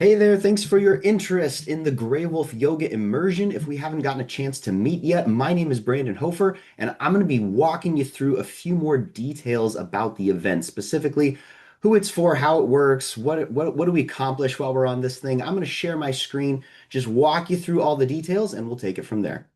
Hey there, thanks for your interest in the Grey Wolf Yoga Immersion. If we haven't gotten a chance to meet yet, my name is Brandon Hofer, and I'm going to be walking you through a few more details about the event, specifically who it's for, how it works, what do we accomplish while we're on this thing. I'm going to share my screen, just walk you through all the details, and we'll take it from there.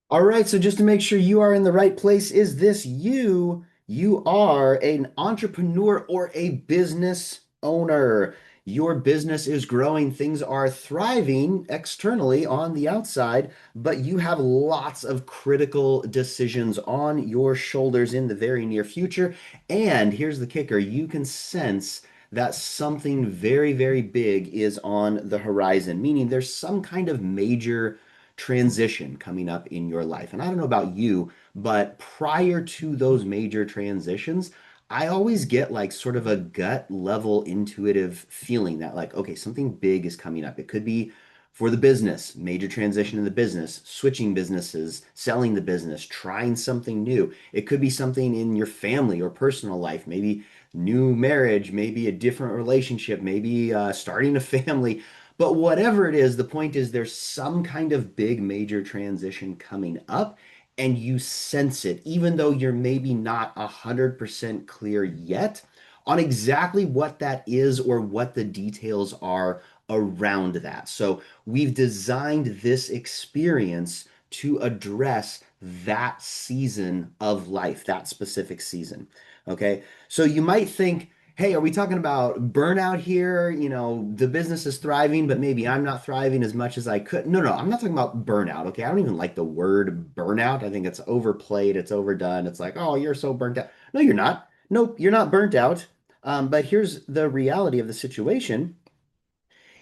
All right, so just to make sure you are in the right place, is this you? You are an entrepreneur or a business owner. Your business is growing, things are thriving externally on the outside, but you have lots of critical decisions on your shoulders in the very near future. And here's the kicker, you can sense that something very, very big is on the horizon, meaning there's some kind of major transition coming up in your life. And I don't know about you, but prior to those major transitions, I always get like sort of a gut level intuitive feeling that like, okay, something big is coming up. It could be for the business, major transition in the business, switching businesses, selling the business, trying something new. It could be something in your family or personal life, maybe new marriage, maybe a different relationship, maybe starting a family. But whatever it is, the point is there's some kind of big major transition coming up, and you sense it, even though you're maybe not 100% clear yet on exactly what that is or what the details are around that. So we've designed this experience to address that season of life, that specific season. Okay. So you might think, hey, are we talking about burnout here? You know, the business is thriving, but maybe I'm not thriving as much as I could. No, no, I'm not talking about burnout. Okay. I don't even like the word burnout. I think it's overplayed, it's overdone. It's like, oh, you're so burnt out. No, you're not. Nope, you're not burnt out. But here's the reality of the situation.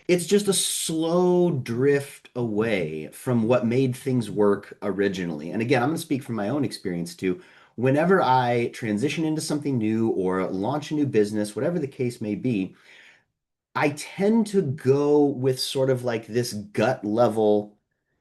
It's just a slow drift away from what made things work originally. And again, I'm going to speak from my own experience too. Whenever I transition into something new or launch a new business, whatever the case may be, I tend to go with sort of like this gut level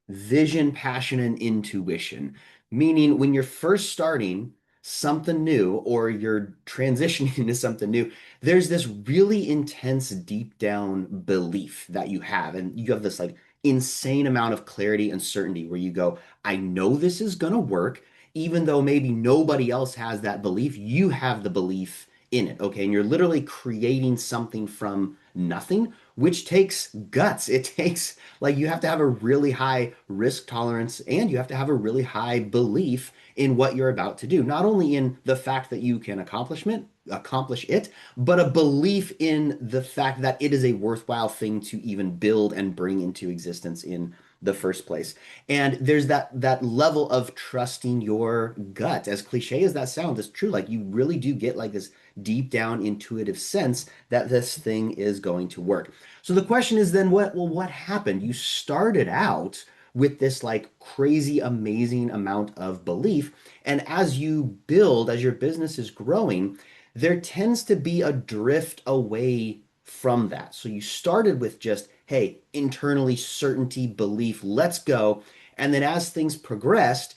vision, passion, and intuition. Meaning, when you're first starting something new or you're transitioning into something new, there's this really intense, deep down belief that you have. And you have this like insane amount of clarity and certainty where you go, I know this is going to work. Even though maybe nobody else has that belief, you have the belief in it. Okay. And you're literally creating something from nothing, which takes guts. It takes like you have to have a really high risk tolerance and you have to have a really high belief in what you're about to do. Not only in the fact that you can accomplish it, but a belief in the fact that it is a worthwhile thing to even build and bring into existence in the first place. And there's that level of trusting your gut. As cliche as that sounds, it's true. Like you really do get like this deep down intuitive sense that this thing is going to work. So the question is then what happened? You started out with this like crazy amazing amount of belief, and as you build, as your business is growing, there tends to be a drift away from that. So you started with just, hey, internally certainty, belief, let's go. And then as things progressed,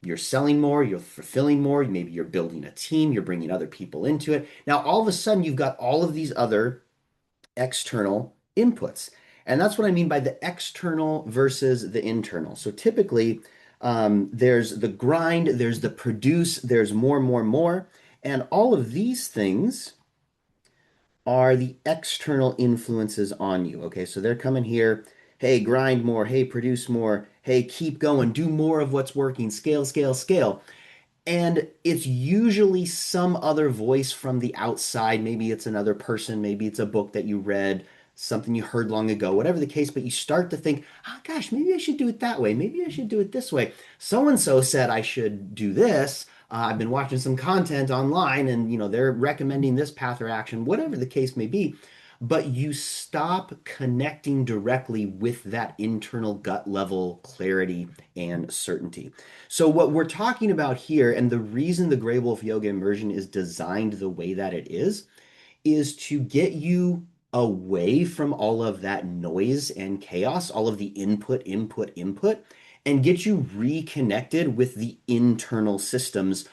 you're selling more, you're fulfilling more, maybe you're building a team, you're bringing other people into it. Now, all of a sudden, you've got all of these other external inputs. And that's what I mean by the external versus the internal. So typically, there's the grind, there's the produce, there's more, more, more. And all of these things are the external influences on you. Okay, so they're coming here. Hey, grind more. Hey, produce more. Hey, keep going. Do more of what's working. Scale, scale, scale. And it's usually some other voice from the outside. Maybe it's another person. Maybe it's a book that you read, something you heard long ago, whatever the case. But you start to think, oh gosh, maybe I should do it that way. Maybe I should do it this way. So and so said I should do this. I've been watching some content online and they're recommending this path or action, whatever the case may be. But you stop connecting directly with that internal gut level clarity and certainty. So what we're talking about here, and the reason the Grey Wolf Yoga Immersion is designed the way that it is to get you away from all of that noise and chaos, all of the input, input, input, and get you reconnected with the internal systems,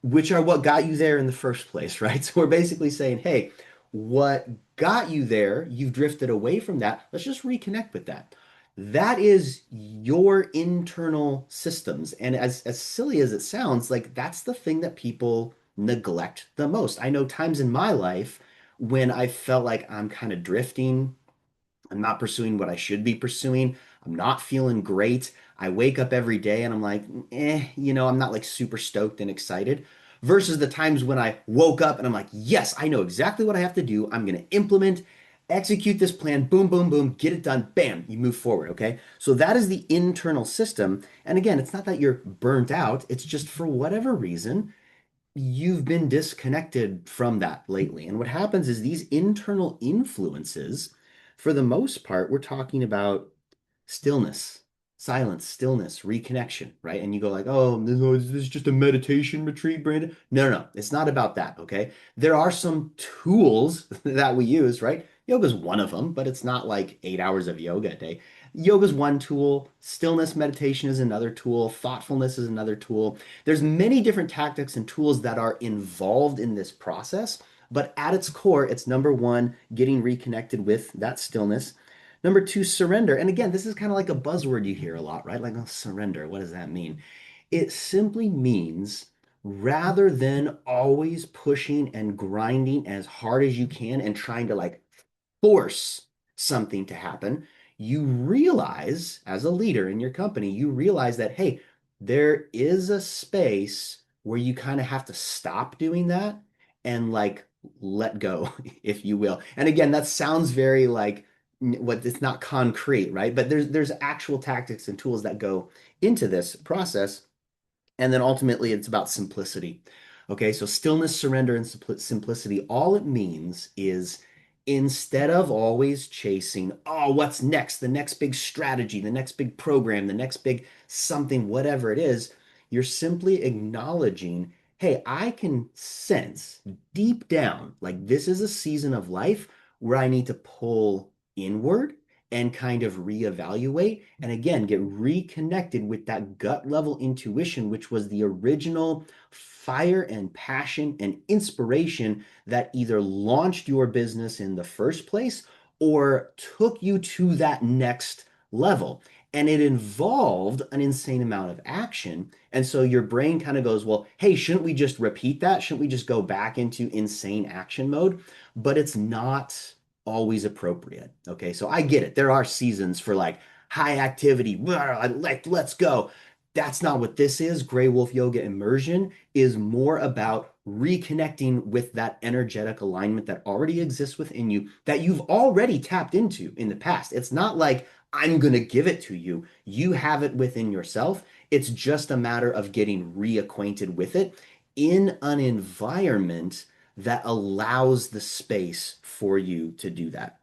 which are what got you there in the first place, right? So we're basically saying, hey, What got you there, you've drifted away from that. Let's just reconnect with that. That is your internal systems. And as silly as it sounds, like that's the thing that people neglect the most. I know times in my life when I felt like I'm kind of drifting, I'm not pursuing what I should be pursuing. I'm not feeling great. I wake up every day and I'm like, I'm not like super stoked and excited. Versus the times when I woke up and I'm like, yes, I know exactly what I have to do. I'm going to implement, execute this plan, boom, boom, boom, get it done, bam, you move forward. Okay. So that is the internal system. And again, it's not that you're burnt out, it's just for whatever reason, you've been disconnected from that lately. And what happens is these internal influences, for the most part, we're talking about stillness, silence, stillness, reconnection, right? And you go like, oh, this is just a meditation retreat, Brandon. No, no, no, it's not about that, okay? There are some tools that we use, right? Yoga's one of them, but it's not like 8 hours of yoga a day. Yoga's one tool, stillness meditation is another tool, thoughtfulness is another tool. There's many different tactics and tools that are involved in this process, but at its core, it's number one, getting reconnected with that stillness. Number two, surrender. And again, this is kind of like a buzzword you hear a lot, right? Like, oh, surrender. What does that mean? It simply means rather than always pushing and grinding as hard as you can and trying to like force something to happen, you realize as a leader in your company, you realize that, hey, there is a space where you kind of have to stop doing that and like let go, if you will. And again, that sounds very like what it's not concrete, right? But there's actual tactics and tools that go into this process. And then ultimately, it's about simplicity. Okay, so stillness, surrender, and simplicity, all it means is instead of always chasing, oh, what's next? The next big strategy, the next big program, the next big something, whatever it is, you're simply acknowledging, hey, I can sense deep down, like this is a season of life where I need to pull inward and kind of reevaluate and again get reconnected with that gut level intuition, which was the original fire and passion and inspiration that either launched your business in the first place or took you to that next level. And it involved an insane amount of action. And so your brain kind of goes, well, hey, shouldn't we just repeat that? Shouldn't we just go back into insane action mode? But it's not always appropriate. Okay, so I get it. There are seasons for like high activity, like let's go. That's not what this is. Gray Wolf Yoga Immersion is more about reconnecting with that energetic alignment that already exists within you that you've already tapped into in the past. It's not like I'm going to give it to you. You have it within yourself. It's just a matter of getting reacquainted with it in an environment that allows the space for you to do that.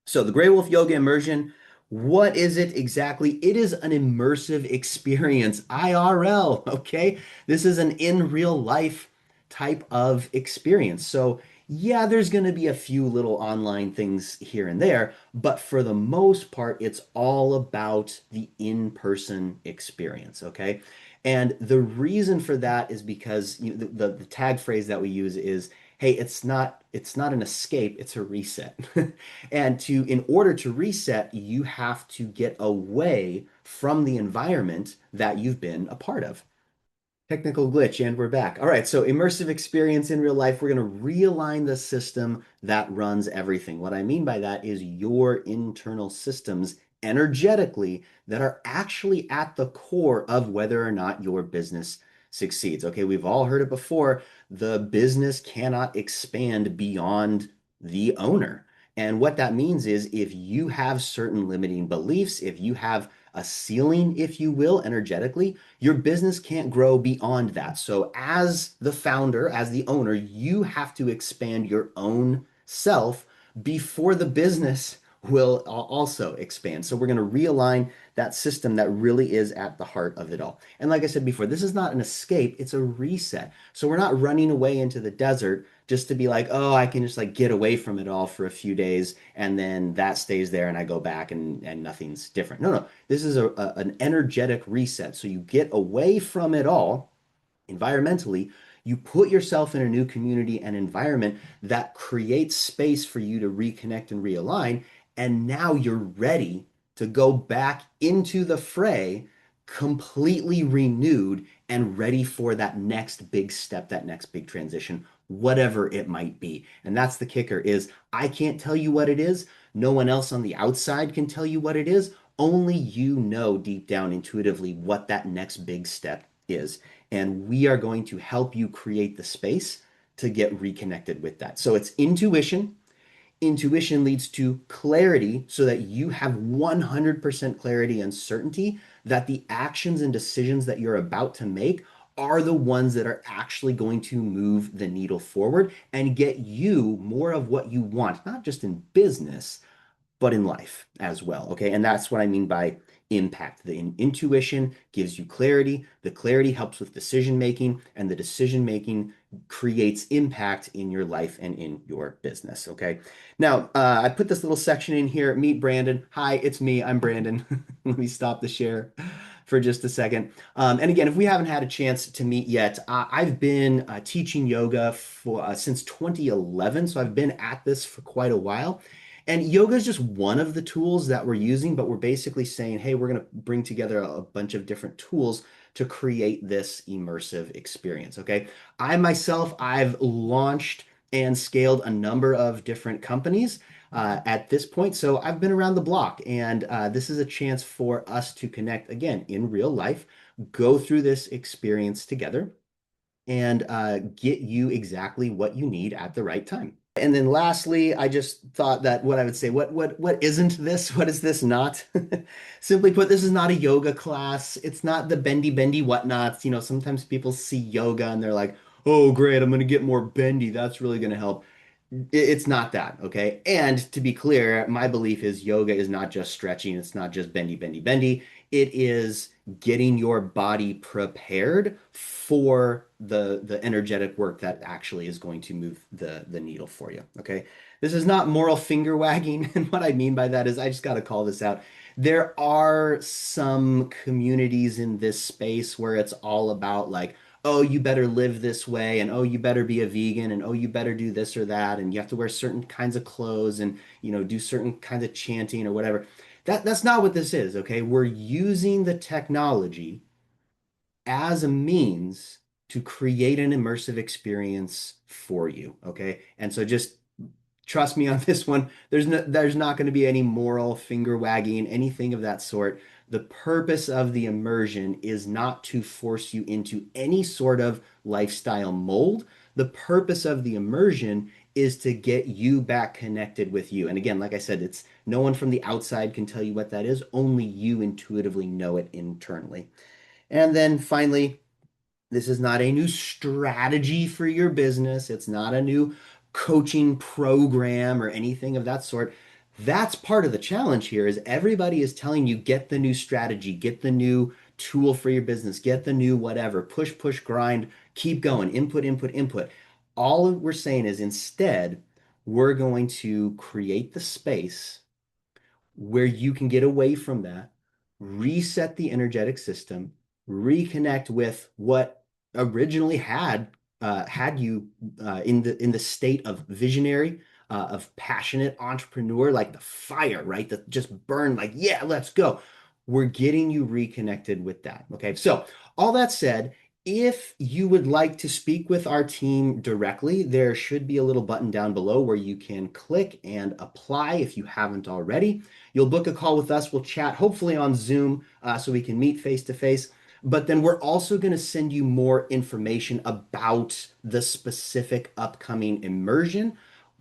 So the Grey Wolf Yoga Immersion, what is it exactly? It is an immersive experience, IRL, okay? This is an in real life type of experience. So yeah, there's going to be a few little online things here and there, but for the most part, it's all about the in-person experience, okay? And the reason for that is because the tag phrase that we use is, hey, it's not an escape, it's a reset. And in order to reset, you have to get away from the environment that you've been a part of. Technical glitch, and we're back. All right, so immersive experience in real life. We're going to realign the system that runs everything. What I mean by that is your internal systems energetically that are actually at the core of whether or not your business succeeds. Okay, we've all heard it before. The business cannot expand beyond the owner. And what that means is if you have certain limiting beliefs, if you have a ceiling, if you will, energetically, your business can't grow beyond that. So, as the founder, as the owner, you have to expand your own self before the business will also expand. So, we're going to realign that system that really is at the heart of it all. And like I said before, this is not an escape, it's a reset. So, we're not running away into the desert just to be like, oh, I can just like get away from it all for a few days and then that stays there and I go back and nothing's different. No, no, this is an energetic reset. So you get away from it all environmentally. You put yourself in a new community and environment that creates space for you to reconnect and realign. And now you're ready to go back into the fray completely renewed and ready for that next big step, that next big transition, whatever it might be. And that's the kicker is I can't tell you what it is. No one else on the outside can tell you what it is. Only you know deep down intuitively what that next big step is. And we are going to help you create the space to get reconnected with that. So it's intuition. Intuition leads to clarity so that you have 100% clarity and certainty that the actions and decisions that you're about to make are the ones that are actually going to move the needle forward and get you more of what you want, not just in business, but in life as well. Okay. And that's what I mean by impact. The intuition gives you clarity. The clarity helps with decision making, and the decision making creates impact in your life and in your business. Okay. Now, I put this little section in here. Meet Brandon. Hi, it's me. I'm Brandon. Let me stop the share for just a second. And again, if we haven't had a chance to meet yet, I've been teaching yoga for since 2011. So I've been at this for quite a while. And yoga is just one of the tools that we're using, but we're basically saying, hey, we're going to bring together a bunch of different tools to create this immersive experience. Okay. I myself, I've launched and scaled a number of different companies at this point. So I've been around the block, and this is a chance for us to connect again in real life, go through this experience together, and get you exactly what you need at the right time. And then lastly, I just thought that what I would say, what isn't this? What is this not? Simply put, this is not a yoga class. It's not the bendy whatnots. You know, sometimes people see yoga and they're like, oh, great, I'm going to get more bendy. That's really going to help. It's not that, okay? And to be clear, my belief is yoga is not just stretching, it's not just bendy. It is getting your body prepared for the energetic work that actually is going to move the needle for you, okay? This is not moral finger wagging, and what I mean by that is I just got to call this out. There are some communities in this space where it's all about like, oh, you better live this way, and oh, you better be a vegan, and oh, you better do this or that, and you have to wear certain kinds of clothes and, you know, do certain kinds of chanting or whatever. That's not what this is, okay? We're using the technology as a means to create an immersive experience for you, okay? And so just trust me on this one. There's not going to be any moral finger wagging, anything of that sort. The purpose of the immersion is not to force you into any sort of lifestyle mold. The purpose of the immersion is to get you back connected with you. And again, like I said, it's no one from the outside can tell you what that is. Only you intuitively know it internally. And then finally, this is not a new strategy for your business. It's not a new coaching program or anything of that sort. That's part of the challenge here is everybody is telling you get the new strategy, get the new tool for your business, get the new whatever, push, grind, keep going, input. All we're saying is instead, we're going to create the space where you can get away from that, reset the energetic system, reconnect with what originally had you in the state of visionary, of passionate entrepreneur, like the fire, right? That just burned, like, yeah, let's go. We're getting you reconnected with that. Okay. So, all that said, if you would like to speak with our team directly, there should be a little button down below where you can click and apply if you haven't already. You'll book a call with us. We'll chat, hopefully on Zoom, so we can meet face to face. But then we're also going to send you more information about the specific upcoming immersion,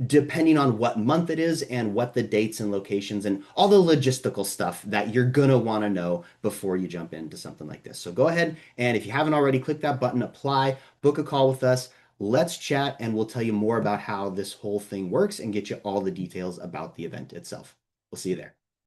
depending on what month it is and what the dates and locations and all the logistical stuff that you're going to want to know before you jump into something like this. So go ahead, and if you haven't already, click that button, apply, book a call with us. Let's chat, and we'll tell you more about how this whole thing works and get you all the details about the event itself. We'll see you there.